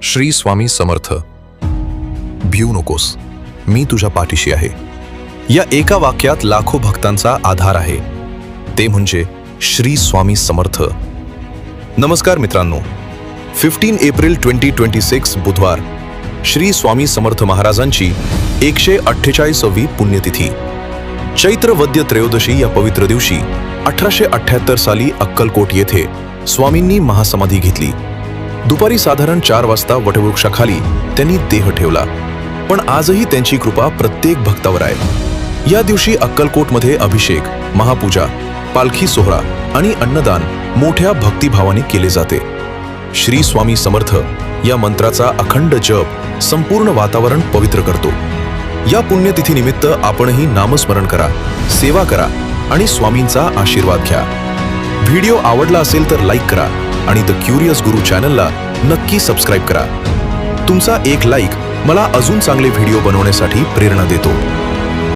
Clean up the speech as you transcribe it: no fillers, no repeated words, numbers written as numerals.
श्री स्वामी समर्थ. भिऊ नकोस, मी तुझ्या पाठीशी आहे. या एका वाक्यात लाखो भक्तांचा आधार आहे. ते म्हणजे श्री स्वामी समर्थ. नमस्कार मित्रांनो, 15 एप्रिल 2026 बुधवार, श्री स्वामी समर्थ महाराजांची 148वी पुण्यतिथी. चैत्र वद्य त्रयोदशी या पवित्र दिवशी 1878 साली अक्कलकोट येथे स्वामींनी महासमाधी घेतली. दुपारी साधारण 4 वाजता वटवृक्षाखाली त्यांनी देह ठेवला. पण आजही त्यांची कृपा प्रत्येक भक्तावर आहे. या दिवशी अक्कलकोटमध्ये अभिषेक, महापूजा, पालखी सोहळा आणि अन्नदान मोठ्या भक्तिभावाने केले जाते. श्री स्वामी समर्थ या मंत्राचा अखंड जप संपूर्ण वातावरण पवित्र करतो. या पुण्यतिथीनिमित्त आपणही नामस्मरण करा, सेवा करा आणि स्वामींचा आशीर्वाद घ्या. व्हिडिओ आवडला असेल तर लाईक करा आणि द क्युरियस गुरु चॅनलला नक्की सबस्क्राईब करा. तुमचा एक लाईक मला अजून चांगले व्हिडिओ बनवण्यासाठी प्रेरणा देतो.